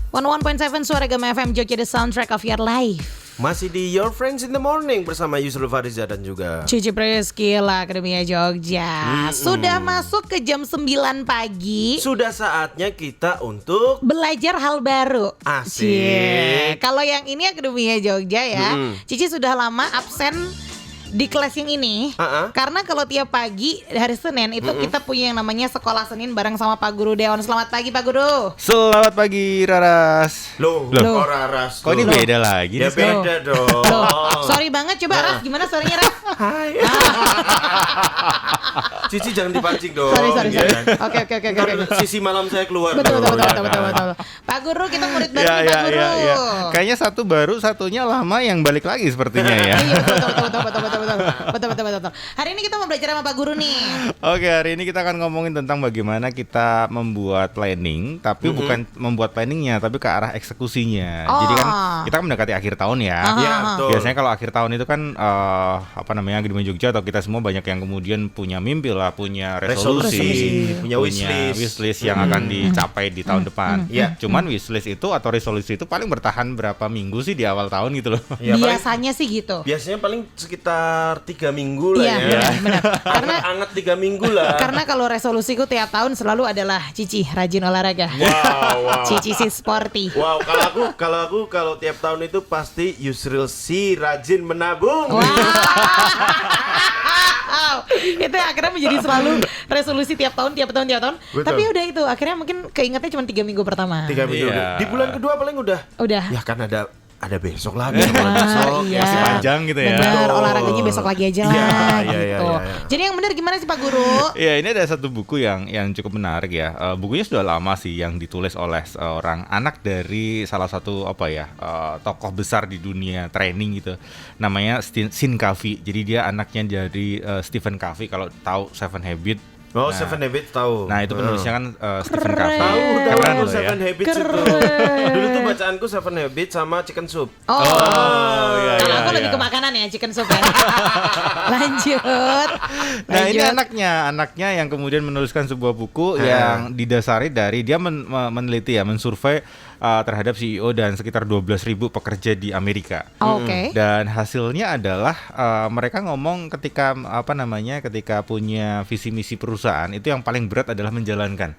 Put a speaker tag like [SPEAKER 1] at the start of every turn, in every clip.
[SPEAKER 1] 101.7 Suara Gama FM Jogja, the soundtrack of your life.
[SPEAKER 2] Masih di Your Friends in the Morning bersama Yusril Fariza dan juga
[SPEAKER 1] Cici Priscila, Akademia Jogja. Sudah masuk ke jam 9 pagi.
[SPEAKER 2] sudah saatnya kita untuk
[SPEAKER 1] Belajar hal baru.
[SPEAKER 2] Asik.
[SPEAKER 1] Cie. Kalau yang ini Akademia Jogja ya, Cici sudah lama absen di kelas yang ini. Karena kalau tiap pagi hari Senin itu kita punya yang namanya sekolah Senin bareng sama Pak Guru Deon. Selamat pagi Pak Guru.
[SPEAKER 3] Selamat pagi Raras.
[SPEAKER 2] Loh. Raras.
[SPEAKER 3] Kok ini beda lagi
[SPEAKER 2] Ya
[SPEAKER 3] nih sekarang?
[SPEAKER 2] beda dong.
[SPEAKER 1] Sorry banget, coba Ras, gimana suaranya Ras?
[SPEAKER 2] Hai. Cici jangan dipancing dong.
[SPEAKER 1] Sorry.
[SPEAKER 2] ya.
[SPEAKER 1] Oke.
[SPEAKER 2] Ntar sisi malam saya keluar.
[SPEAKER 1] Betul.
[SPEAKER 2] dong, ya kan?
[SPEAKER 1] Pak Guru, kita murid baru nih, Pak Guru.
[SPEAKER 3] Kayaknya satu baru, satunya lama yang balik lagi sepertinya ya.
[SPEAKER 1] Iya, betul. Hari ini kita mau belajar sama Pak Guru nih.
[SPEAKER 3] Oke, hari ini kita akan ngomongin tentang bagaimana kita membuat planning, tapi bukan membuat planningnya, tapi ke arah eksekusinya. Jadi kan kita kan mendekati akhir tahun ya.
[SPEAKER 2] Iya, betul.
[SPEAKER 3] Biasanya kalau akhir tahun itu kan Akademi Jogja atau kita semua banyak yang kemudian punya mimpi lah, punya resolusi,
[SPEAKER 2] punya
[SPEAKER 3] wishlist yang akan dicapai di tahun depan. Cuman wishlist itu atau resolusi itu paling bertahan berapa minggu sih di awal tahun gitu loh.
[SPEAKER 2] Ya,
[SPEAKER 1] Biasanya sih gitu.
[SPEAKER 2] biasanya paling sekitar 3 minggu lah
[SPEAKER 1] Iya,
[SPEAKER 2] ya.
[SPEAKER 1] benar. Karena
[SPEAKER 2] Anget 3 minggu lah.
[SPEAKER 1] Karena kalau resolusiku tiap tahun selalu adalah Cici rajin olahraga.
[SPEAKER 2] Wow.
[SPEAKER 1] Cici si sporty.
[SPEAKER 2] Wow, kalau tiap tahun itu pasti Yusril si rajin menabung.
[SPEAKER 1] Wow. Itu akhirnya menjadi selalu resolusi tiap tahun.
[SPEAKER 2] Betul.
[SPEAKER 1] Tapi udah itu akhirnya mungkin keingetnya cuma 3 minggu pertama.
[SPEAKER 2] 3 minggu.
[SPEAKER 3] Iya.
[SPEAKER 2] Di bulan kedua paling udah.
[SPEAKER 1] Udah.
[SPEAKER 2] Ya kan ada besok lagi, besok.
[SPEAKER 1] Iya.
[SPEAKER 3] Masih panjang gitu ya.
[SPEAKER 1] Benar,
[SPEAKER 2] Betul.
[SPEAKER 1] olahraganya besok lagi aja lah
[SPEAKER 2] Iya,
[SPEAKER 1] gitu.
[SPEAKER 2] iya.
[SPEAKER 1] Jadi yang benar gimana sih Pak Guru?
[SPEAKER 3] Ya, ini ada satu buku yang cukup menarik ya. Bukunya sudah lama sih, yang ditulis oleh seorang anak dari salah satu tokoh besar di dunia training gitu. Namanya Sean Covey. Jadi dia anaknya dari Stephen Covey, kalau tahu Seven Habits.
[SPEAKER 2] Oh, Seven Habits tahu.
[SPEAKER 3] Nah, itu penulisnya kan Stephen
[SPEAKER 1] Keren.
[SPEAKER 3] Covey.
[SPEAKER 2] Tahu
[SPEAKER 3] Keren
[SPEAKER 2] aku
[SPEAKER 3] loh ya.
[SPEAKER 2] Seven Habits itu.
[SPEAKER 1] Keren.
[SPEAKER 2] Dulu tuh bacaanku Seven Habits sama Chicken Soup.
[SPEAKER 3] iya,
[SPEAKER 1] Kalau
[SPEAKER 3] iya,
[SPEAKER 1] aku lebih
[SPEAKER 3] iya.
[SPEAKER 1] ke makanan ya, chicken soup ya. Lanjut.
[SPEAKER 3] Nah, ini anaknya yang kemudian menuliskan sebuah buku yang didasari dari dia meneliti ya, mensurvei terhadap CEO dan sekitar 12.000 pekerja di Amerika.
[SPEAKER 1] Oke.
[SPEAKER 3] Dan hasilnya adalah mereka ngomong ketika punya visi misi perusahaan itu yang paling berat adalah menjalankan,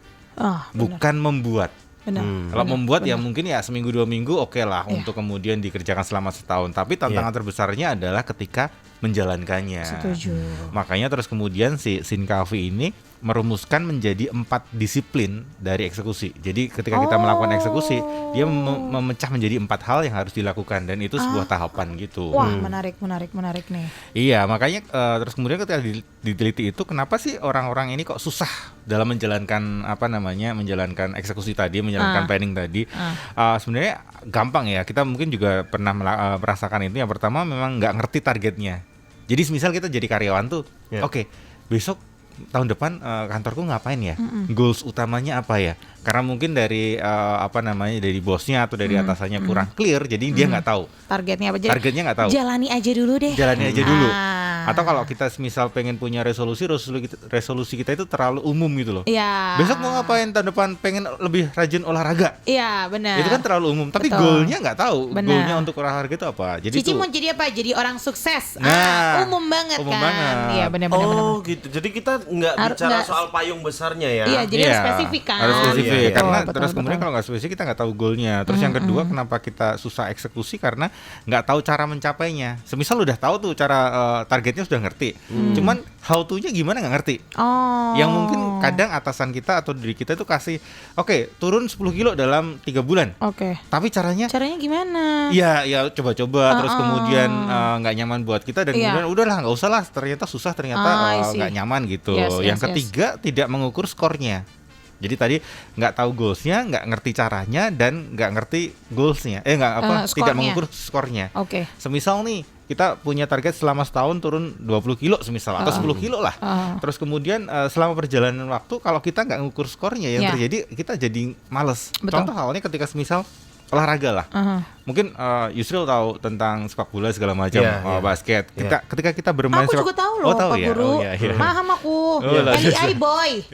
[SPEAKER 3] bukan membuat.
[SPEAKER 1] Benar.
[SPEAKER 3] Kalau membuat ya mungkin ya seminggu 2 minggu oke lah untuk kemudian dikerjakan selama setahun. Tapi tantangan terbesarnya adalah ketika menjalankannya.
[SPEAKER 1] Setuju.
[SPEAKER 3] Makanya terus kemudian si Sean Covey ini merumuskan menjadi 4 disiplin dari eksekusi. Jadi ketika kita melakukan eksekusi, dia memecah menjadi 4 hal yang harus dilakukan, dan itu sebuah tahapan gitu.
[SPEAKER 1] Wah, menarik nih.
[SPEAKER 3] Iya, makanya terus kemudian ketika diteliti itu, kenapa sih orang-orang ini kok susah dalam menjalankan menjalankan eksekusi tadi, menjalankan planning tadi. Sebenarnya gampang ya, kita mungkin juga pernah merasakan itu. Yang pertama memang nggak ngerti targetnya. Jadi misal kita jadi karyawan tuh, oke, besok tahun depan kantorku ngapain ya? Goals utamanya apa ya? Karena mungkin dari dari bosnya atau dari atasannya kurang clear, jadi dia nggak tahu
[SPEAKER 1] Targetnya apa?
[SPEAKER 3] targetnya nggak tahu.
[SPEAKER 1] Jalani aja dulu deh.
[SPEAKER 3] Atau kalau kita misal pengen punya resolusi kita itu terlalu umum gitu loh.
[SPEAKER 1] Iya.
[SPEAKER 3] Besok mau ngapain tahun depan, pengen lebih rajin olahraga.
[SPEAKER 1] Iya, benar.
[SPEAKER 3] Itu kan terlalu umum, tapi
[SPEAKER 1] Betul.
[SPEAKER 3] goalnya nggak tahu.
[SPEAKER 1] Benar.
[SPEAKER 3] Goalnya untuk olahraga itu apa? Jadi
[SPEAKER 1] Cici
[SPEAKER 3] tuh,
[SPEAKER 1] mau jadi apa? Jadi orang sukses.
[SPEAKER 3] Nah,
[SPEAKER 1] Umum banget
[SPEAKER 3] umum
[SPEAKER 1] kan.
[SPEAKER 3] banget.
[SPEAKER 1] Iya, benar.
[SPEAKER 2] Oh, gitu. Jadi kita nggak bicara
[SPEAKER 1] nggak-
[SPEAKER 2] soal payung besarnya ya.
[SPEAKER 1] Iya, jadi harus spesifik kan.
[SPEAKER 3] Harus spesifik.
[SPEAKER 2] Iya, iya.
[SPEAKER 3] Karena
[SPEAKER 1] Betul,
[SPEAKER 3] terus kemudian
[SPEAKER 1] betul.
[SPEAKER 3] kalau nggak spesifik kita nggak tahu goalnya. Terus yang kedua, kenapa kita susah eksekusi, karena nggak tahu cara mencapainya. Semisal udah tahu tuh cara targetnya sudah ngerti, cuman how to-nya gimana nggak ngerti.
[SPEAKER 1] Oh.
[SPEAKER 3] Yang mungkin kadang atasan kita atau diri kita itu kasih, oke, turun 10 kilo dalam 3 bulan.
[SPEAKER 1] Oke.
[SPEAKER 3] Tapi caranya
[SPEAKER 1] Gimana?
[SPEAKER 3] ya coba-coba, terus kemudian nggak nyaman buat kita, dan
[SPEAKER 1] Iya.
[SPEAKER 3] kemudian udahlah nggak usah lah, ternyata susah, ternyata
[SPEAKER 1] I see.
[SPEAKER 3] nggak nyaman gitu.
[SPEAKER 1] Yes,
[SPEAKER 3] Yang ketiga, tidak mengukur skornya. Jadi tadi nggak tahu goalsnya, nggak ngerti caranya, dan nggak ngerti goalsnya, tidak
[SPEAKER 1] skornya.
[SPEAKER 3] mengukur skornya.
[SPEAKER 1] Oke.
[SPEAKER 3] Semisal nih kita punya target selama setahun turun 20 kilo semisal, atau 10 kilo lah. Terus kemudian selama perjalanan waktu, kalau kita nggak ngukur skornya, yang terjadi kita jadi males.
[SPEAKER 1] Betul.
[SPEAKER 3] Contoh halnya ketika semisal olahraga lah. mungkin Yusril tahu tentang sepak bola segala macam, basket. Ketika kita bermain
[SPEAKER 1] aku juga tahu loh, Pak Guru. Paham aku. LEI boy.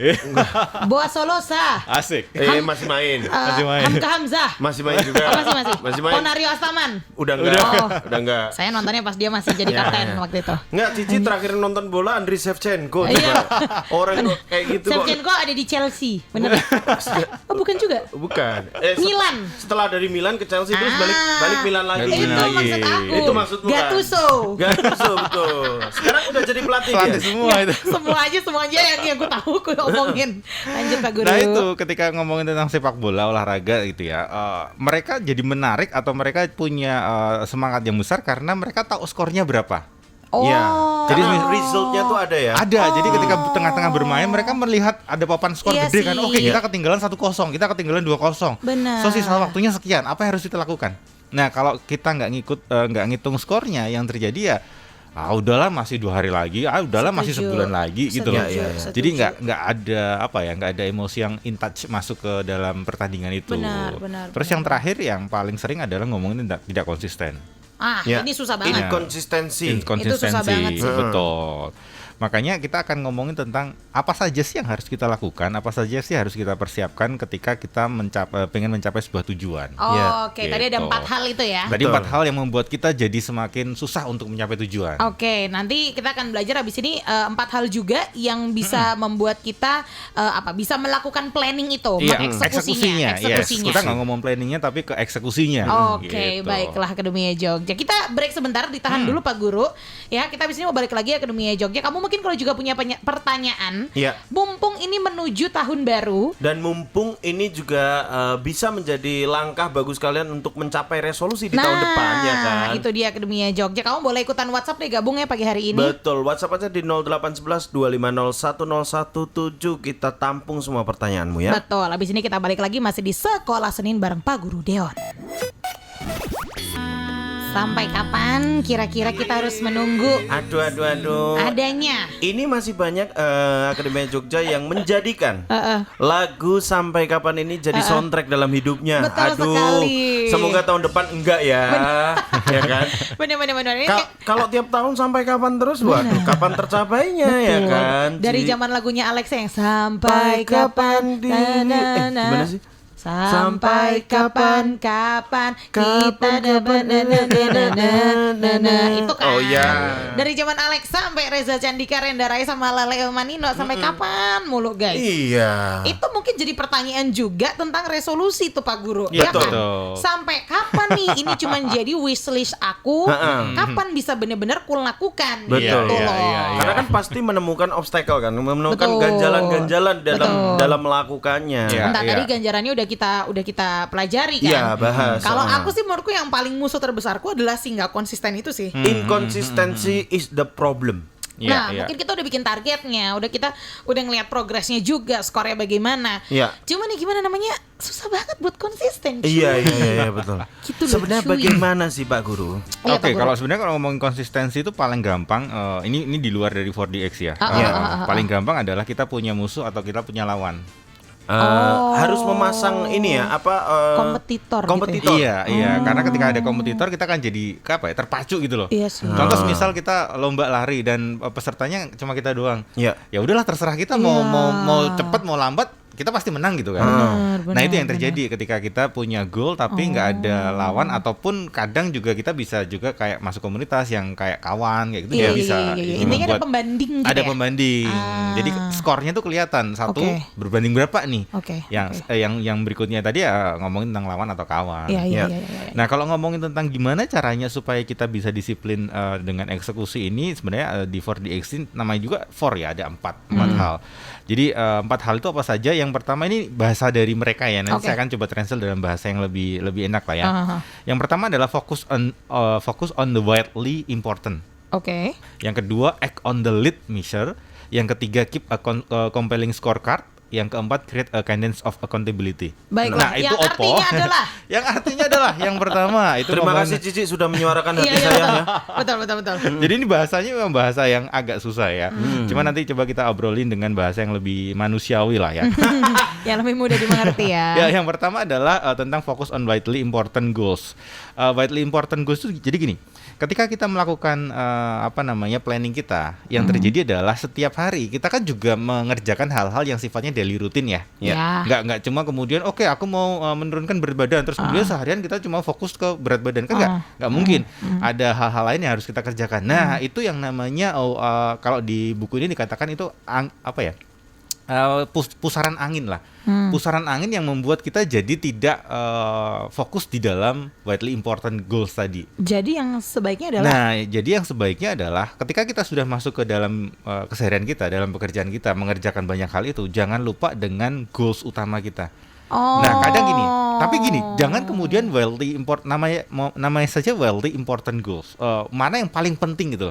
[SPEAKER 1] Boa Solosa.
[SPEAKER 3] Asik.
[SPEAKER 2] Masih main.
[SPEAKER 1] Hamka Hamzah.
[SPEAKER 2] Masih main juga.
[SPEAKER 1] Masih main. Ponario Astaman.
[SPEAKER 2] Udah enggak.
[SPEAKER 1] Saya nontonnya pas dia masih jadi kapten waktu itu.
[SPEAKER 2] Enggak, Cici terakhir nonton bola Andriy Shevchenko juga. Orang kayak gitu kok.
[SPEAKER 1] Shevchenko ada di Chelsea, bener? Oh, bukan juga?
[SPEAKER 2] Bukan.
[SPEAKER 1] Milan.
[SPEAKER 2] Setelah dari Milan ke Chelsea terus balik Milan lagi.
[SPEAKER 1] Itu maksud aku.
[SPEAKER 2] Itu maksudmu kan? Gattuso betul. Sekarang udah jadi pelatih dia.
[SPEAKER 3] Semua itu.
[SPEAKER 1] Semua aja yang gue tahu gue omongin. Lanjut Pak Guru.
[SPEAKER 3] Nah itu ketika ngomongin tentang sepak bola, olahraga gitu ya, mereka jadi menarik atau mereka punya semangat yang besar karena mereka tahu skornya berapa.
[SPEAKER 2] Jadi resultnya tuh ada ya.
[SPEAKER 3] Ada. Jadi ketika tengah-tengah bermain mereka melihat ada papan skor gede kan. Oke, kita ketinggalan 1-0, kita ketinggalan 2-0.
[SPEAKER 1] Benar.
[SPEAKER 3] So sisa waktunya sekian. Apa yang harus kita lakukan? Nah, kalau kita nggak ngitung skornya, yang terjadi ya udahlah masih 2 hari lagi, udahlah masih sebulan lagi gitu loh. Jadi nggak ada emosi yang in touch masuk ke dalam pertandingan itu.
[SPEAKER 1] Benar.
[SPEAKER 3] Terus yang terakhir yang paling sering adalah ngomongin tidak konsisten.
[SPEAKER 1] Ini susah banget.
[SPEAKER 2] Inkonsistensi.
[SPEAKER 1] Itu susah banget sih.
[SPEAKER 3] Betul. Makanya kita akan ngomongin tentang apa saja sih yang harus kita lakukan, apa saja sih harus kita persiapkan ketika kita pengen mencapai sebuah tujuan.
[SPEAKER 1] Oke. Tadi ada 4 hal itu ya.
[SPEAKER 3] Tadi 4 hal yang membuat kita jadi semakin susah untuk mencapai tujuan.
[SPEAKER 1] Oke, nanti kita akan belajar habis ini 4 hal juga yang bisa membuat kita bisa melakukan planning itu,
[SPEAKER 3] eksekusinya. Yes. Kita nggak ngomong planningnya tapi ke eksekusinya.
[SPEAKER 1] Oke, baiklah Akademia Jogja. Kita break sebentar, ditahan dulu Pak Guru. Ya, kita habis ini mau balik lagi Akademia Jogja. Kamu mungkin kalau juga punya pertanyaan, mumpung ini menuju tahun baru
[SPEAKER 2] dan mumpung ini juga bisa menjadi langkah bagus kalian untuk mencapai resolusi di tahun depan ya kan.
[SPEAKER 1] Itu dia Akademia Jogja. Kamu boleh ikutan WhatsApp deh, gabung ya pagi hari ini.
[SPEAKER 2] Betul, WhatsApp aja di 0811 2501017. Kita tampung semua pertanyaanmu ya.
[SPEAKER 1] Betul. Habis ini kita balik lagi masih di Sekolah Senin bareng Pak Guru Deon. Sampai kapan kira-kira kita harus menunggu?
[SPEAKER 2] Aduh.
[SPEAKER 1] Adanya.
[SPEAKER 2] Ini masih banyak Akademia Jogja yang menjadikan lagu Sampai Kapan ini jadi soundtrack dalam hidupnya.
[SPEAKER 1] Betul sekali.
[SPEAKER 2] Semoga tahun depan enggak ya. Ya kan?
[SPEAKER 1] Benar.
[SPEAKER 2] Kalau tiap tahun sampai kapan terus? Waduh, kapan tercapainya ya kan?
[SPEAKER 1] Dari zaman lagunya Alex yang Sampai Kapan
[SPEAKER 2] gimana sih?
[SPEAKER 1] Sampai kapan kita itu kan. Dari zaman Alex sampai Reza Candika, Renda Rai sama Lale Manino sampai kapan mulu guys.
[SPEAKER 2] Iya.
[SPEAKER 1] Itu mungkin jadi pertanyaan juga tentang resolusi tuh Pak Guru.
[SPEAKER 3] Ya
[SPEAKER 1] kan? Sampai kapan nih ini cuma jadi wishlist aku? Kapan bisa benar-benar lakukan?
[SPEAKER 2] Betul. Karena kan pasti menemukan obstacle kan, menemukan ganjalan-ganjalan dalam melakukannya.
[SPEAKER 1] Entah tadi ganjarannya udah kita pelajari kan.
[SPEAKER 2] Iya, bahas.
[SPEAKER 1] Kalau aku sih menurutku yang paling musuh terbesarku adalah nggak konsisten itu sih.
[SPEAKER 2] Inconsistency is the problem.
[SPEAKER 1] Mungkin kita udah bikin targetnya, udah ngeliat progresnya juga, skornya bagaimana. Cuma nih gimana namanya, susah banget buat konsisten.
[SPEAKER 2] Iya betul.
[SPEAKER 1] Gitu
[SPEAKER 2] sebenarnya bagaimana sih Pak Guru?
[SPEAKER 3] Oke, kalau sebenarnya kalau ngomongin konsistensi itu paling gampang, ini di luar dari 4DX ya. Paling gampang adalah kita punya musuh atau kita punya lawan.
[SPEAKER 2] Harus memasang ini ya
[SPEAKER 1] kompetitor.
[SPEAKER 2] Gitu ya?
[SPEAKER 3] Iya, karena ketika ada kompetitor kita kan jadi terpacu gitu loh.
[SPEAKER 1] Iya sih.
[SPEAKER 3] Contoh misal kita lomba lari dan pesertanya cuma kita doang. Ya udahlah terserah kita mau cepat mau lambat, kita pasti menang gitu kan. Nah itu yang terjadi ketika kita punya goal tapi nggak ada lawan, ataupun kadang juga kita bisa juga kayak masuk komunitas yang kayak kawan kayak gitu. Bisa.
[SPEAKER 1] Intinya ada pembanding gitu.
[SPEAKER 3] Ada pembanding. Jadi skornya tuh kelihatan satu berbanding berapa nih. Yang berikutnya tadi ya ngomongin tentang lawan atau kawan. Nah kalau ngomongin tentang gimana caranya supaya kita bisa disiplin dengan eksekusi ini, sebenarnya di 4DX namanya juga 4 ya, ada 4 hal. Jadi 4 hal itu apa saja? Yang pertama ini bahasa dari mereka ya. Nanti saya akan coba translate dalam bahasa yang lebih enak lah ya. Yang pertama adalah focus on the widely important. Yang kedua act on the lead measure. Yang ketiga keep a compelling scorecard. yang keempat create a cadence of accountability.
[SPEAKER 1] Baiklah,
[SPEAKER 3] Nah, itu
[SPEAKER 1] yang artinya adalah
[SPEAKER 3] yang artinya adalah yang pertama itu
[SPEAKER 2] Terima kasih Cici sudah menyuarakan hati saya
[SPEAKER 1] betul.
[SPEAKER 2] ya.
[SPEAKER 1] Betul.
[SPEAKER 3] Jadi ini bahasanya memang bahasa yang agak susah ya. Cuma nanti coba kita obrolin dengan bahasa yang lebih manusiawi lah ya.
[SPEAKER 1] Yang lebih mudah dimengerti ya.
[SPEAKER 3] Ya, yang pertama adalah tentang focus on vitally important goals. Vitally important goals itu jadi gini. Ketika kita melakukan planning kita, yang terjadi adalah setiap hari kita kan juga mengerjakan hal-hal yang sifatnya daily rutin ya.
[SPEAKER 1] Ya.
[SPEAKER 3] Nggak cuma kemudian aku mau menurunkan berat badan terus kemudian seharian kita cuma fokus ke berat badan kan nggak mungkin. Ada hal-hal lain yang harus kita kerjakan. Nah, itu yang namanya kalau di buku ini dikatakan itu pusaran angin lah. Pusaran angin yang membuat kita jadi tidak fokus di dalam vitally important goals tadi.
[SPEAKER 1] Jadi yang sebaiknya adalah
[SPEAKER 3] ketika kita sudah masuk ke dalam keseharian kita, dalam pekerjaan kita, mengerjakan banyak hal itu, jangan lupa dengan goals utama kita. Nah, kadang gini, jangan kemudian namanya saja wealthy important goals. Mana yang paling penting gitu.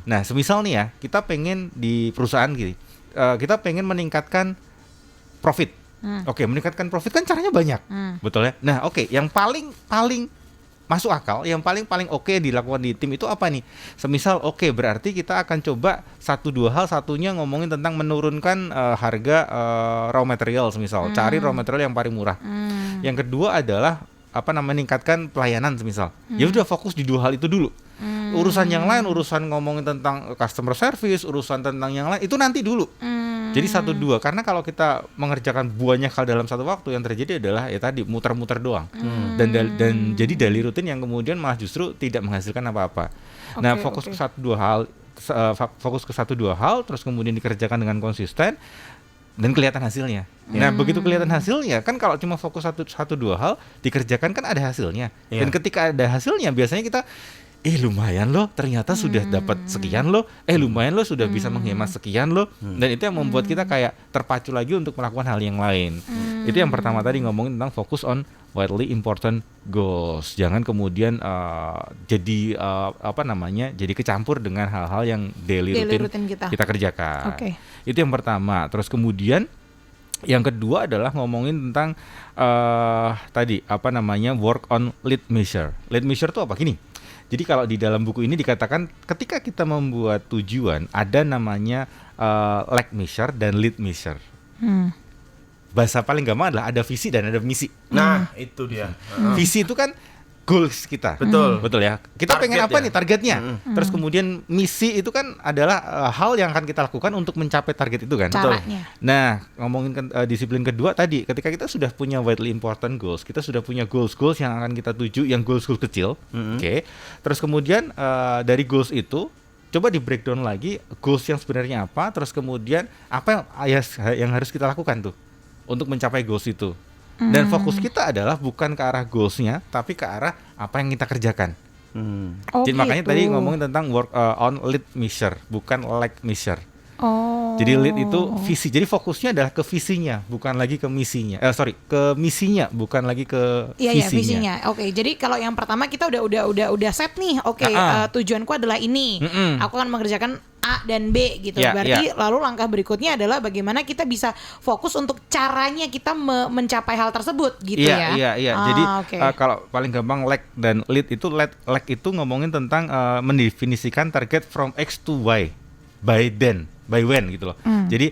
[SPEAKER 3] Nah, semisal nih ya, kita pengen di perusahaan gini. Kita pengen meningkatkan profit. Oke, meningkatkan profit kan caranya banyak. Betul ya? Nah, yang paling masuk akal, yang paling oke dilakukan di tim itu apa nih? Semisal berarti kita akan coba 1-2 hal, satunya ngomongin tentang menurunkan harga raw material semisal, cari raw material yang paling murah. Yang kedua adalah meningkatkan pelayanan semisal. Ya udah fokus di 2 hal itu dulu. Urusan yang lain, urusan ngomongin tentang customer service, urusan tentang yang lain itu nanti dulu. Jadi 1-2, karena kalau kita mengerjakan banyak hal dalam satu waktu, yang terjadi adalah ya tadi muter-muter doang. Dan jadi daily rutin yang kemudian malah justru tidak menghasilkan apa-apa. Nah, fokus ke 1-2 hal, terus kemudian dikerjakan dengan konsisten dan kelihatan hasilnya. Nah, begitu kelihatan hasilnya, kan kalau cuma fokus 1-2 hal dikerjakan kan ada hasilnya. Dan ketika ada hasilnya biasanya kita lumayan loh, ternyata sudah dapat sekian loh, lumayan loh sudah bisa menghemat sekian loh, dan itu yang membuat kita kayak terpacu lagi untuk melakukan hal yang lain. Itu yang pertama tadi ngomongin tentang focus on vitally important goals. Jangan kemudian jadi kecampur dengan hal-hal yang daily rutin kita kerjakan. Itu yang pertama. Terus kemudian yang kedua adalah ngomongin tentang work on lead measure. Lead measure itu apa? Gini. Jadi kalau di dalam buku ini dikatakan ketika kita membuat tujuan ada namanya lag measure dan lead measure. Bahasa paling gampang adalah ada visi dan ada misi.
[SPEAKER 2] Nah, itu dia.
[SPEAKER 3] Visi itu kan goals kita. Betul ya. Kita pengen apa nih targetnya? Terus kemudian misi itu kan adalah hal yang akan kita lakukan untuk mencapai target itu kan.
[SPEAKER 1] Caranya.
[SPEAKER 3] Nah, ngomongin disiplin kedua tadi, ketika kita sudah punya vitally important goals, kita sudah punya goals yang akan kita tuju, yang goals kecil. Terus kemudian dari goals itu coba di breakdown lagi goals yang sebenarnya apa, terus kemudian apa yang harus kita lakukan tuh untuk mencapai goals itu. Dan fokus kita adalah bukan ke arah goals-nya, tapi ke arah apa yang kita kerjakan. Jadi makanya tadi ngomongin tentang work on lead measure, bukan lag measure. Jadi lead itu visi. Jadi fokusnya adalah ke visinya, bukan lagi ke misinya. Ke misinya, bukan lagi ke visinya.
[SPEAKER 1] Iya, visinya. Jadi kalau yang pertama kita udah set nih. Tujuanku adalah ini. Aku akan mengerjakan A dan B gitu. Berarti lalu langkah berikutnya adalah bagaimana kita bisa fokus untuk caranya kita mencapai hal tersebut gitu ya.
[SPEAKER 3] Iya. Jadi kalau paling gampang lag dan lead itu lag itu ngomongin tentang mendefinisikan target from X to Y by when gitu loh. Jadi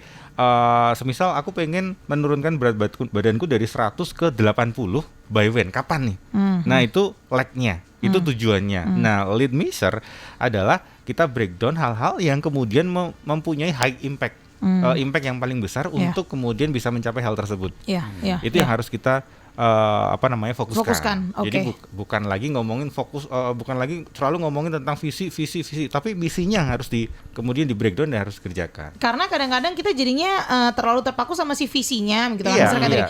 [SPEAKER 3] semisal aku pengen menurunkan berat badanku dari 100 ke 80 by when, kapan nih? Nah, itu lag-nya, itu tujuannya. Nah, lead measure adalah kita breakdown hal-hal yang kemudian mempunyai high impact, impact yang paling besar untuk kemudian bisa mencapai hal tersebut. Itu yang harus kita fokuskan. Jadi bukan lagi ngomongin bukan lagi selalu ngomongin tentang visi, tapi misinya harus kemudian di breakdown dan harus dikerjakan.
[SPEAKER 1] Karena kadang-kadang kita jadinya terlalu terpaku sama si visinya gitu kan. Misalkan tadi,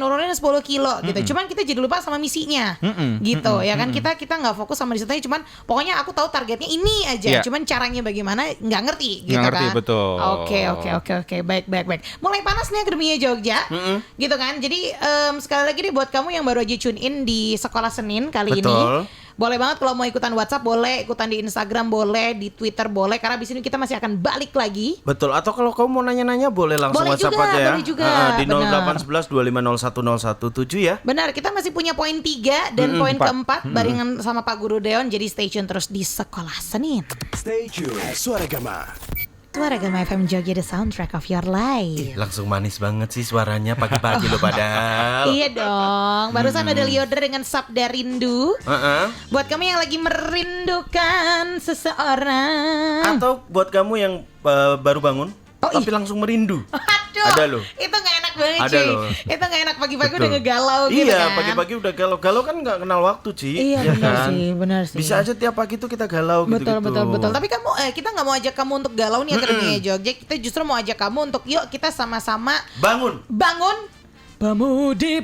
[SPEAKER 1] nurunin 10 kilo gitu. Cuman kita jadi lupa sama misinya. Gitu ya kan, kita enggak fokus sama disitu, cuman pokoknya aku tahu targetnya ini aja. Cuman caranya bagaimana enggak ngerti gitu kan.
[SPEAKER 3] Betul.
[SPEAKER 1] Oke. Baik. Mulai panas nih Akademia Jogja. Gitu kan. Jadi sekali lagi buat kamu yang baru aja tune in di Sekolah Senin kali ini, Boleh banget kalau mau ikutan WhatsApp boleh, ikutan di Instagram boleh, di Twitter boleh, karena abis ini kita masih akan balik lagi.
[SPEAKER 2] Betul, atau kalau kamu mau nanya-nanya boleh langsung
[SPEAKER 1] boleh
[SPEAKER 2] WhatsApp
[SPEAKER 1] juga,
[SPEAKER 2] aja ya.
[SPEAKER 1] Boleh juga,
[SPEAKER 2] di 0811 2501 017 ya.
[SPEAKER 1] Benar, kita masih punya poin 3 dan poin keempat barengan sama Pak Guru Deon. Jadi stay tune terus di Sekolah Senin.
[SPEAKER 4] Stay tune, Suara Gema.
[SPEAKER 1] Suara Gema FM Jogja, the soundtrack of your life.
[SPEAKER 2] Langsung manis banget sih suaranya pagi-pagi loh padahal.
[SPEAKER 1] Iya dong, barusan ada Liodra dengan Sabda Rindu. Buat kamu yang lagi merindukan seseorang.
[SPEAKER 2] Atau buat kamu yang baru bangun tapi langsung merindu.
[SPEAKER 1] Aduh,
[SPEAKER 2] ada loh.
[SPEAKER 1] Itu gak enak banget
[SPEAKER 2] Ada
[SPEAKER 1] cuy.
[SPEAKER 2] loh.
[SPEAKER 1] Itu gak enak pagi-pagi udah ngegalau gitu kan.
[SPEAKER 2] Iya, pagi-pagi udah galau kan nggak kenal waktu, Ci.
[SPEAKER 1] Iya
[SPEAKER 2] ya
[SPEAKER 1] benar
[SPEAKER 2] kan?
[SPEAKER 1] sih, benar sih.
[SPEAKER 2] Bisa aja tiap pagi tuh kita galau
[SPEAKER 1] betul,
[SPEAKER 2] gitu-gitu.
[SPEAKER 1] betul. Tapi kamu kita nggak mau ajak kamu untuk galau nih Akademi Jogja. Kita justru mau ajak kamu untuk yuk kita sama-sama
[SPEAKER 2] Bangun.
[SPEAKER 1] Pemuda.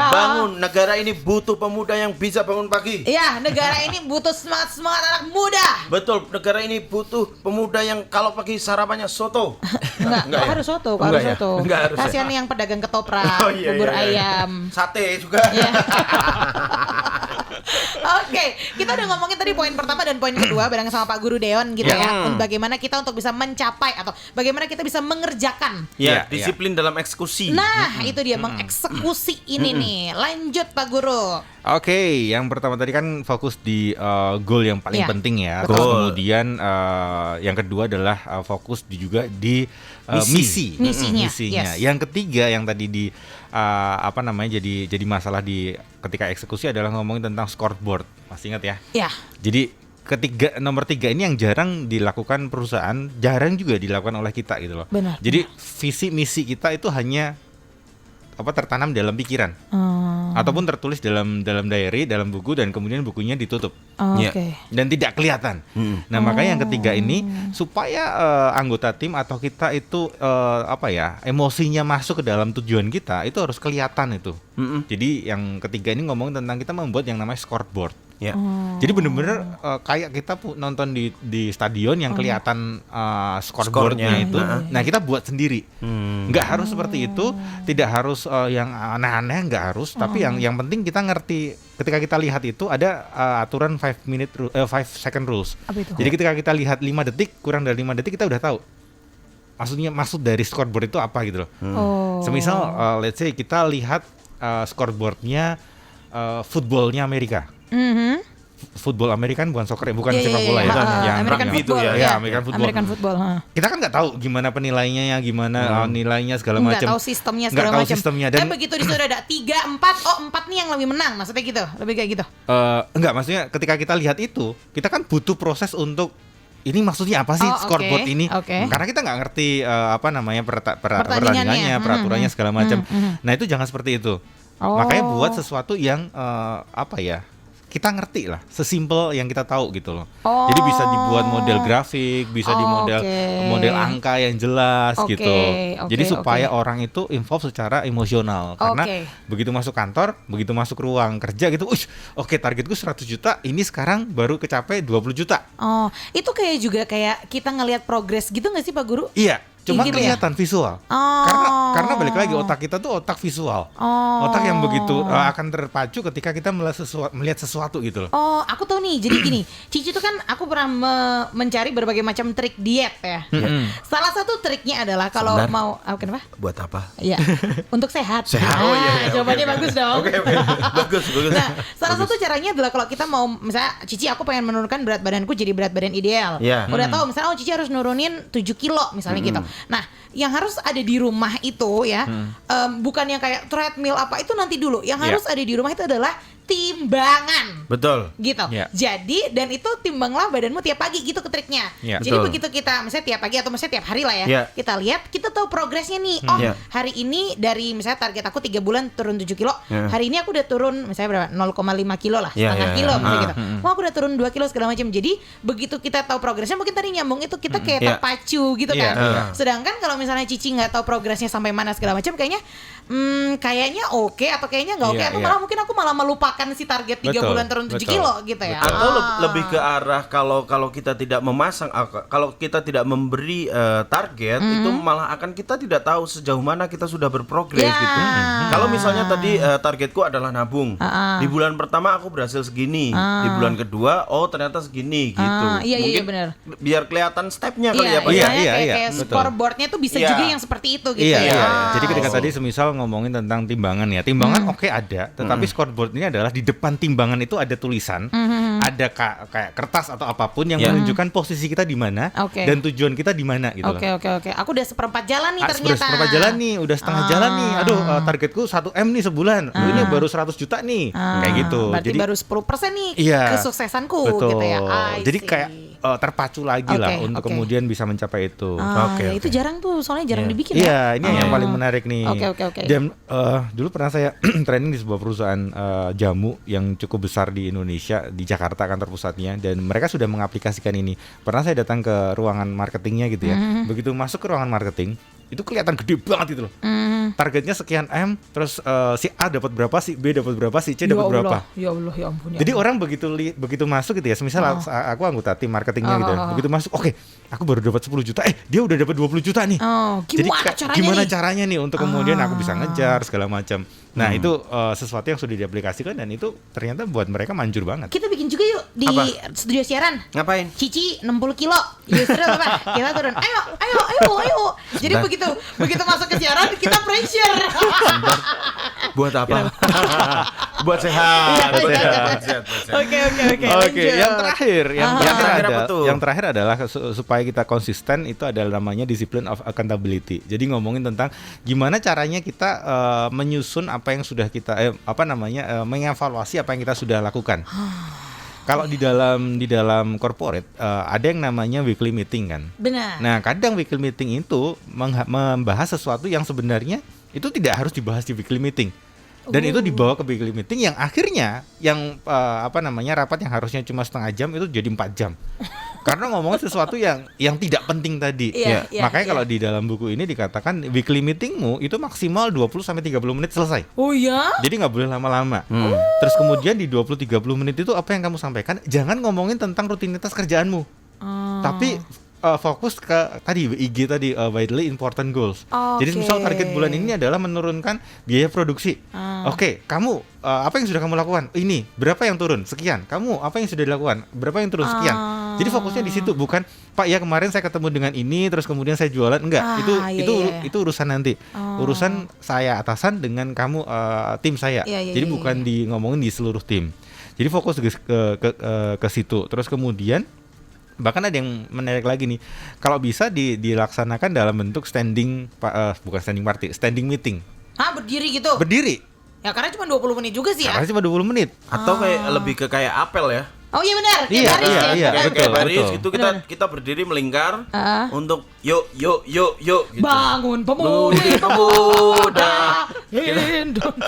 [SPEAKER 2] Bangun, negara ini butuh pemuda yang bisa bangun pagi.
[SPEAKER 1] Iya, negara ini butuh semangat anak muda.
[SPEAKER 2] Betul, negara ini butuh pemuda yang kalau pagi sarapannya soto.
[SPEAKER 1] Enggak
[SPEAKER 2] ya?
[SPEAKER 1] harus soto,
[SPEAKER 2] Enggak ya?
[SPEAKER 1] soto.
[SPEAKER 2] Enggak harus ya?
[SPEAKER 1] Kasihan yang pedagang ketoprak,
[SPEAKER 2] Oh, iya,
[SPEAKER 1] bubur
[SPEAKER 2] iya.
[SPEAKER 1] ayam.
[SPEAKER 2] Sate juga.
[SPEAKER 1] Iya. Oke, kita udah ngomongin tadi poin pertama dan poin kedua bareng sama Pak Guru Deon gitu ya. Bagaimana kita untuk bisa mencapai atau bagaimana kita bisa mengerjakan.
[SPEAKER 2] Ya, disiplin dalam eksekusi.
[SPEAKER 1] Nah, itu dia mengeksekusi ini nih. Lanjut Pak Guru.
[SPEAKER 3] Oke, yang pertama tadi kan fokus di goal yang paling
[SPEAKER 1] Iya,
[SPEAKER 3] penting ya.
[SPEAKER 1] betul.
[SPEAKER 3] Terus kemudian yang kedua adalah fokus juga di misi.
[SPEAKER 1] Misinya,
[SPEAKER 3] Misinya.
[SPEAKER 1] yes.
[SPEAKER 3] Yang ketiga yang tadi di jadi masalah di ketika eksekusi adalah ngomongin tentang scoreboard. Masih ingat ya?
[SPEAKER 1] Ya.
[SPEAKER 3] Jadi nomor 3 ini yang jarang dilakukan perusahaan, jarang juga dilakukan oleh kita gitu loh.
[SPEAKER 1] Benar.
[SPEAKER 3] Jadi visi misi kita itu hanya tertanam dalam pikiran. Ataupun tertulis dalam diary, dalam buku, dan kemudian bukunya ditutup.
[SPEAKER 1] Oke.
[SPEAKER 3] Dan tidak kelihatan. Nah, makanya yang ketiga ini supaya anggota tim atau kita itu emosinya masuk ke dalam tujuan kita, itu harus kelihatan itu. Jadi yang ketiga ini ngomong tentang kita membuat yang namanya scoreboard.
[SPEAKER 2] Ya.
[SPEAKER 3] Jadi benar-benar kayak kita nonton di stadion yang kelihatan scoreboardnya itu. Nah, kita buat sendiri. Nggak harus seperti itu, tidak harus yang aneh-aneh, nggak harus. Tapi yang penting kita ngerti. Ketika kita lihat itu ada aturan 5 second rules.
[SPEAKER 1] Apa itu?
[SPEAKER 3] Jadi ketika kita lihat 5 detik, kurang dari 5 detik kita udah tahu. Maksud dari scoreboard itu apa gitu loh. Semisal let's say kita lihat scoreboardnya footballnya Amerika. Football Amerika kan bukan soccer, bukan sepak bola ya, yang
[SPEAKER 1] American
[SPEAKER 3] rugby
[SPEAKER 1] football,
[SPEAKER 3] itu ya,
[SPEAKER 1] ya.
[SPEAKER 3] American football.
[SPEAKER 1] American football.
[SPEAKER 3] Kita kan nggak tahu gimana penilaiannya, gimana nilainya segala macam.
[SPEAKER 1] Nggak tahu sistemnya segala macam.
[SPEAKER 3] Dan
[SPEAKER 1] begitu disuruh ada 3, 4, 4 nih yang lebih menang, maksudnya gitu, lebih kayak gitu.
[SPEAKER 3] Enggak, maksudnya ketika kita lihat itu, kita kan butuh proses untuk ini maksudnya apa sih scoreboard ini? Karena kita nggak ngerti pertandingannya, peraturannya segala macam. Nah, itu jangan seperti itu. Makanya buat sesuatu yang kita ngerti lah, sesimpel yang kita tahu gitu loh. Jadi bisa dibuat model grafik, bisa di model angka yang jelas gitu. Jadi supaya orang itu involve secara emosional. Karena begitu masuk kantor, begitu masuk ruang kerja gitu, targetku 100 juta, ini sekarang baru kecapai 20 juta.
[SPEAKER 1] Oh, itu kayak kita ngelihat progres gitu nggak sih Pak Guru?
[SPEAKER 3] Iya. Cuma
[SPEAKER 1] gitu
[SPEAKER 3] kelihatan visual. Karena balik lagi otak kita tuh otak visual. Otak yang begitu akan terpacu ketika kita melihat sesuatu gitu loh.
[SPEAKER 1] Oh, aku tahu nih. Jadi gini, Cici tuh kan aku pernah mencari berbagai macam trik diet ya. Salah satu triknya adalah kalau mau kenapa?
[SPEAKER 2] Buat apa?
[SPEAKER 1] Iya. Untuk sehat.
[SPEAKER 2] Sehat. Oh iya.
[SPEAKER 1] Jawabannya bagus dong.
[SPEAKER 2] Oke. Bagus.
[SPEAKER 1] Nah, salah satu caranya adalah kalau kita mau misalnya Cici aku pengen menurunkan berat badanku jadi berat badan ideal.
[SPEAKER 2] Yeah.
[SPEAKER 1] Udah tahu misalnya Cici harus nurunin 7 kilo misalnya gitu. Nah, yang harus ada di rumah itu ya, bukan yang kayak treadmill apa itu nanti dulu. Yang harus ada di rumah itu adalah timbangan.
[SPEAKER 2] Betul.
[SPEAKER 1] Gitu.
[SPEAKER 3] Yeah.
[SPEAKER 1] Jadi dan itu timbanglah badanmu tiap pagi gitu ke triknya.
[SPEAKER 3] Yeah.
[SPEAKER 1] Jadi
[SPEAKER 2] Betul.
[SPEAKER 1] begitu kita misalnya tiap pagi atau misalnya tiap hari lah ya,
[SPEAKER 2] Yeah.
[SPEAKER 1] kita lihat, kita tahu progresnya nih. Hari ini dari misalnya target aku 3 bulan turun 7 kilo. Hari ini aku udah turun misalnya berapa? 0,5 kilo lah, setengah kilo misalnya gitu. Wah, aku udah turun 2 kilo segala macam. Jadi begitu kita tahu progresnya, mungkin tadi nyambung itu kita kayak terpacu gitu kan. Sedangkan kalau misalnya Cici nggak tahu progresnya sampai mana segala macam, kayaknya oke atau kayaknya nggak oke atau malah mungkin aku malah melupakan melupakan si target 3 bulan turun 7 kilo gitu ya.
[SPEAKER 2] Atau lebih ke arah kalau kita tidak memasang, kalau kita tidak memberi target, itu malah akan kita tidak tahu sejauh mana kita sudah berprogres gitu. Kalau misalnya tadi targetku adalah nabung, di bulan pertama aku berhasil segini, di bulan kedua ternyata segini gitu.
[SPEAKER 1] Iya benar.
[SPEAKER 2] Biar kelihatan stepnya kali ya Pak.
[SPEAKER 1] Kayak scoreboardnya tuh bisa juga yang seperti itu gitu ya.
[SPEAKER 3] Jadi ketika tadi semisal ngomongin tentang timbangan ya, timbangan ada, tetapi scoreboard ini adalah di depan timbangan itu ada tulisan, ada kayak kertas atau apapun yang menunjukkan posisi kita di mana dan tujuan kita di mana gitu.
[SPEAKER 1] Oke. Aku udah seperempat jalan nih ternyata.
[SPEAKER 3] Udah seperempat jalan nih, udah setengah jalan nih. Aduh, targetku 1 M nih sebulan. Ini baru 100 juta nih. Kayak gitu.
[SPEAKER 1] Berarti baru 10% nih kesuksesanku gitu ya.
[SPEAKER 3] Jadi kayak terpacu lagi lah untuk kemudian bisa mencapai itu.
[SPEAKER 1] Itu jarang tuh, soalnya jarang dibikin
[SPEAKER 3] ya. Iya, ini yang paling menarik nih.
[SPEAKER 1] Oke.
[SPEAKER 3] Dan dulu pernah saya training di sebuah perusahaan jamu yang cukup besar di Indonesia, di Jakarta kantor pusatnya, dan mereka sudah mengaplikasikan ini. Pernah saya datang ke ruangan marketingnya gitu ya. Begitu masuk ke ruangan marketing, itu kelihatan gede banget itu loh. Targetnya sekian M, terus si A dapat berapa, si B dapat berapa, si C dapat berapa.
[SPEAKER 1] Ya Allah, ya ampun.
[SPEAKER 3] Jadi orang begitu masuk gitu ya, semisal aku anggota tim marketingnya gitu ya. Begitu masuk, oke, aku baru dapat 10 juta, dia udah dapat 20 juta nih. Gimana caranya nih untuk kemudian aku bisa ngejar segala macam. Nah, itu sesuatu yang sudah diaplikasikan dan itu ternyata buat mereka manjur banget.
[SPEAKER 1] Kita bikin juga yuk di studio siaran.
[SPEAKER 2] Ngapain?
[SPEAKER 1] Cici 60 kilo. Justru apa? Kita turun. Ayo. Jadi begitu masuk ke siaran kita pressure.
[SPEAKER 2] Buat apa? Buat sehat.
[SPEAKER 3] Oke. Yang terakhir adalah supaya kita konsisten, itu adalah namanya discipline of accountability. Jadi ngomongin tentang gimana caranya kita menyusun apa yang sudah kita mengevaluasi apa yang kita sudah lakukan. Kalau di dalam corporate ada yang namanya weekly meeting kan.
[SPEAKER 1] Benar.
[SPEAKER 3] Nah, kadang weekly meeting itu membahas sesuatu yang sebenarnya itu tidak harus dibahas di weekly meeting. Dan itu dibawa ke weekly meeting yang akhirnya rapat yang harusnya cuma setengah jam itu jadi 4 jam. Karena ngomongin sesuatu yang tidak penting tadi. Makanya kalau di dalam buku ini dikatakan weekly meetingmu itu maksimal 20-30 menit selesai.
[SPEAKER 1] Oh ya?
[SPEAKER 3] Jadi nggak boleh lama-lama. Terus kemudian di 20-30 menit itu apa yang kamu sampaikan, jangan ngomongin tentang rutinitas kerjaanmu. Tapi fokus ke tadi WIG tadi, widely important goals. Jadi misal target bulan ini adalah menurunkan biaya produksi. Oke, kamu apa yang sudah kamu lakukan? Ini berapa yang turun? Sekian. Kamu apa yang sudah dilakukan? Berapa yang turun? Sekian. Jadi fokusnya di situ, bukan Pak ya kemarin saya ketemu dengan ini terus kemudian saya jualan. Enggak, itu urusan nanti. Urusan saya atasan dengan kamu tim saya. Jadi bukan ngomongin di seluruh tim. Jadi fokus ke situ. Terus kemudian bahkan ada yang menarik lagi nih, kalau bisa dilaksanakan dalam bentuk standing meeting.
[SPEAKER 1] Berdiri gitu?
[SPEAKER 3] Berdiri.
[SPEAKER 1] Ya karena cuma 20 menit juga sih ya.
[SPEAKER 3] Karena cuma 20 menit.
[SPEAKER 2] Atau lebih ke kayak apel ya.
[SPEAKER 1] Oh iya benar.
[SPEAKER 3] Iya,
[SPEAKER 2] betul. Baris gitu kita berdiri melingkar untuk yuk gitu.
[SPEAKER 1] Bangun pemuda.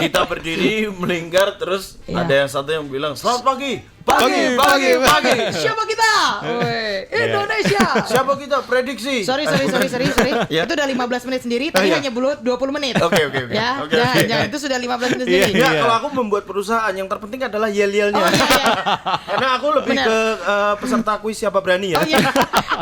[SPEAKER 2] Kita berdiri melingkar terus ada yang satu yang bilang selamat pagi.
[SPEAKER 1] Siapa kita? Indonesia.
[SPEAKER 2] Siapa kita? Prediksi.
[SPEAKER 1] Sorry. Itu udah 15 menit sendiri, tadi hanya 20 menit.
[SPEAKER 2] Oke.
[SPEAKER 1] Ya, jangan itu sudah 15 menit sendiri.
[SPEAKER 2] Kalau aku membuat perusahaan yang terpenting adalah yel-yelnya. Karena aku lebih ke peserta kuis siapa berani ya.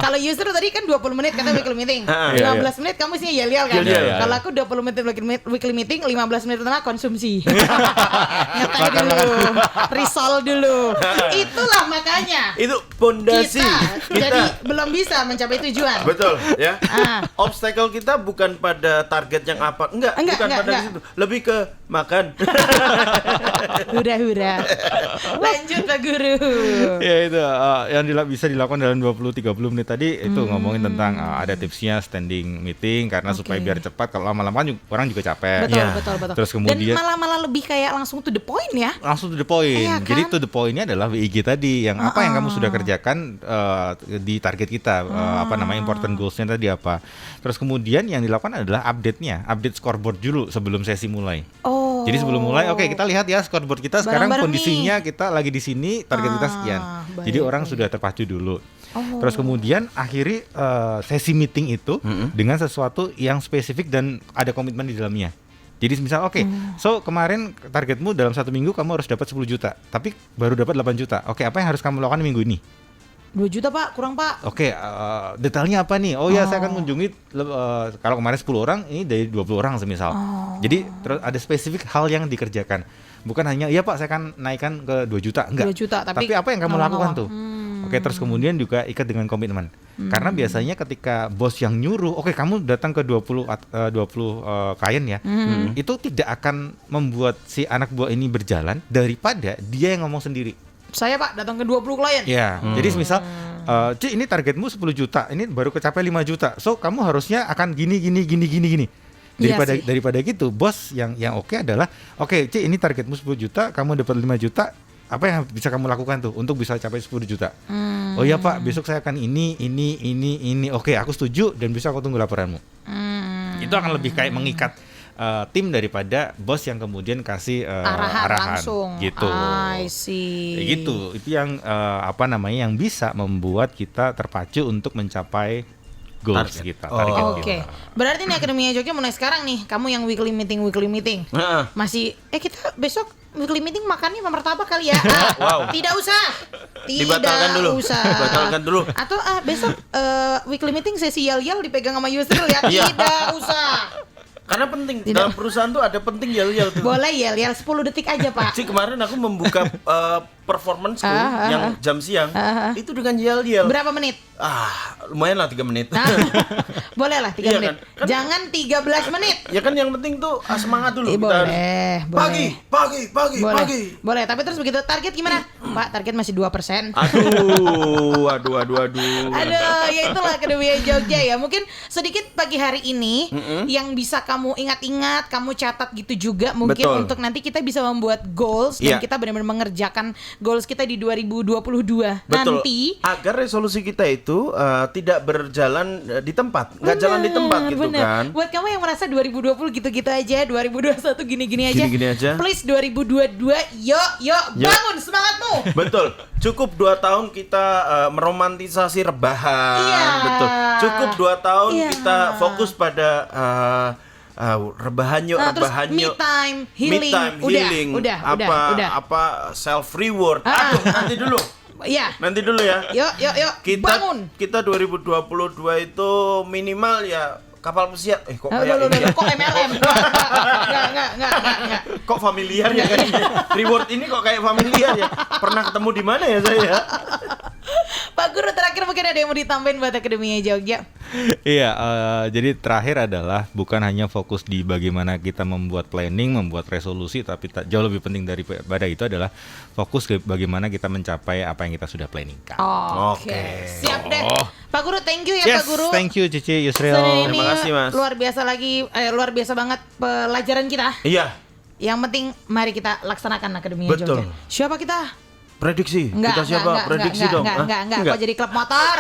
[SPEAKER 1] Kalau Yusru tadi kan 20 menit kata weekly meeting. 15 menit kamu sih yel-yel kan. Kalau aku 20 menit weekly meeting, 15 menit tengah konsumsi. Ngeteh dulu, risol dulu. Itulah makanya.
[SPEAKER 2] Itu pondasi
[SPEAKER 1] kita jadi belum bisa mencapai tujuan.
[SPEAKER 2] Betul ya. Obstacle kita bukan pada target yang apa. Enggak. Pada situ. Lebih ke makan.
[SPEAKER 1] Hura-hura. Lanjut Pak Guru.
[SPEAKER 3] Ya itu yang bisa dilakukan dalam 20-30 menit tadi itu ngomongin tentang ada tipsnya standing meeting karena supaya biar cepat. Kalau lama-lama kan orang juga capek.
[SPEAKER 1] Betul.
[SPEAKER 3] Terus kemudian
[SPEAKER 1] dan malah lebih kayak langsung to the point ya.
[SPEAKER 3] Langsung to the point. Kan? Jadi to the point-nya adalah WIG tadi yang apa yang kamu sudah kerjakan di target kita, important goals-nya tadi apa. Terus kemudian yang dilakukan adalah update scoreboard dulu sebelum sesi mulai. Jadi sebelum mulai, kita lihat ya scoreboard kita sekarang kondisinya kita lagi di sini, target kita sekian. Jadi orang sudah terpacu dulu. Terus kemudian akhiri sesi meeting itu dengan sesuatu yang spesifik dan ada komitmen di dalamnya. Jadi misal so kemarin targetmu dalam 1 minggu kamu harus dapat 10 juta, tapi baru dapat 8 juta. Oke, apa yang harus kamu lakukan minggu ini?
[SPEAKER 1] 2 juta Pak, kurang Pak.
[SPEAKER 3] Oke, detailnya apa nih? Ya saya akan mengunjungi kalau kemarin 10 orang, ini dari 20 orang semisal. Jadi terus ada spesifik hal yang dikerjakan. Bukan hanya, iya Pak saya akan naikkan ke 2 juta, enggak.
[SPEAKER 1] 2 juta, tapi
[SPEAKER 3] apa yang kamu lakukan tuh? Oke, terus kemudian juga ikat dengan komitmen. Karena biasanya ketika bos yang nyuruh, kamu datang ke 20 klien ya, itu tidak akan membuat si anak buah ini berjalan daripada dia yang ngomong sendiri.
[SPEAKER 1] Saya Pak datang ke 20 klien.
[SPEAKER 3] Ya, jadi misal Ci ini targetmu 10 juta, ini baru kecapai 5 juta. So kamu harusnya akan gini. Daripada gitu, bos yang oke adalah Ci ini targetmu 10 juta, kamu dapat 5 juta. Apa yang bisa kamu lakukan tuh untuk bisa capai 10 juta? Oh ya Pak, besok saya akan ini. Oke, aku setuju dan bisa aku tunggu laporanmu. Itu akan lebih kayak mengikat tim daripada bos yang kemudian kasih arahan
[SPEAKER 1] langsung.
[SPEAKER 3] Gitu.
[SPEAKER 1] I see.
[SPEAKER 3] Gitu. Itu yang yang bisa membuat kita terpacu untuk mencapai goals kita.
[SPEAKER 1] Oke. Berarti nih Akademia Jogja mulai sekarang nih, kamu yang weekly meeting. Masih kita besok weekly meeting makannya martabak kali ya. Tidak usah.
[SPEAKER 2] Dibatalkan dulu.
[SPEAKER 1] Atau besok weekly meeting sesi yel-yel dipegang sama Yusril ya. Tidak usah.
[SPEAKER 2] Karena penting, dalam perusahaan tuh ada penting yel-yel tuh.
[SPEAKER 1] Boleh yel-yel 10 detik aja Pak.
[SPEAKER 2] Sih kemarin aku membuka performance yang jam siang itu dengan yel-yel.
[SPEAKER 1] Berapa menit?
[SPEAKER 2] Lumayan lah 3 menit.
[SPEAKER 1] Boleh lah 3 menit.
[SPEAKER 2] Kan,
[SPEAKER 1] jangan 13 menit.
[SPEAKER 2] Ya kan yang penting tuh semangat dulu.
[SPEAKER 1] Boleh.
[SPEAKER 2] Pagi.
[SPEAKER 1] Boleh, tapi terus begitu target gimana? Pak, target masih 2%.
[SPEAKER 2] Aduh.
[SPEAKER 1] Aduh, ya itulah Akademia Jogja ya. Mungkin sedikit pagi hari ini yang bisa kamu ingat-ingat, kamu catat gitu juga mungkin. Betul. Untuk nanti kita bisa membuat goals dan kita benar-benar mengerjakan goals kita di 2022.
[SPEAKER 2] Betul.
[SPEAKER 1] Nanti
[SPEAKER 2] agar resolusi kita itu tidak berjalan di tempat, nggak jalan di tempat gitu kan.
[SPEAKER 1] Buat kamu yang merasa 2020 gitu-gitu aja, 2021 gini-gini aja. Please 2022 yuk bangun semangatmu.
[SPEAKER 2] Betul. Cukup 2 tahun kita meromantisasi rebahan. Betul. Cukup 2 tahun kita fokus pada rebahan yuk.
[SPEAKER 1] Me time healing. Udah.
[SPEAKER 2] Apa self reward. Nanti dulu.
[SPEAKER 1] Iya.
[SPEAKER 2] Nanti dulu ya.
[SPEAKER 1] Yuk. Bangun.
[SPEAKER 2] Kita 2022 itu minimal ya kapal pesiar. Kok kayak ini ya?
[SPEAKER 1] Kok MLM? Enggak.
[SPEAKER 2] Kok familiar ya kan? Reward ini kok kayak familiar ya? Pernah ketemu di mana ya saya?
[SPEAKER 1] Pak Guru, terakhir mungkin ada yang mau ditambahin buat Akademia Jogja?
[SPEAKER 3] Iya, jadi terakhir adalah bukan hanya fokus di bagaimana kita membuat planning, membuat resolusi, tapi jauh lebih penting daripada itu adalah fokus ke bagaimana kita mencapai apa yang kita sudah planningkan.
[SPEAKER 1] Oke. Siap deh. Pak Guru, thank you ya Pak Guru.
[SPEAKER 3] Thank you Cici, Yusril.
[SPEAKER 2] Terima kasih Mas.
[SPEAKER 1] Luar biasa banget pelajaran kita.
[SPEAKER 2] Iya.
[SPEAKER 1] Yang penting mari kita laksanakan Akademia Jogja. Siapa kita?
[SPEAKER 2] Prediksi.
[SPEAKER 1] Enggak,
[SPEAKER 2] kita siapa? Prediksi dong.
[SPEAKER 1] Enggak. Kok jadi klub motor?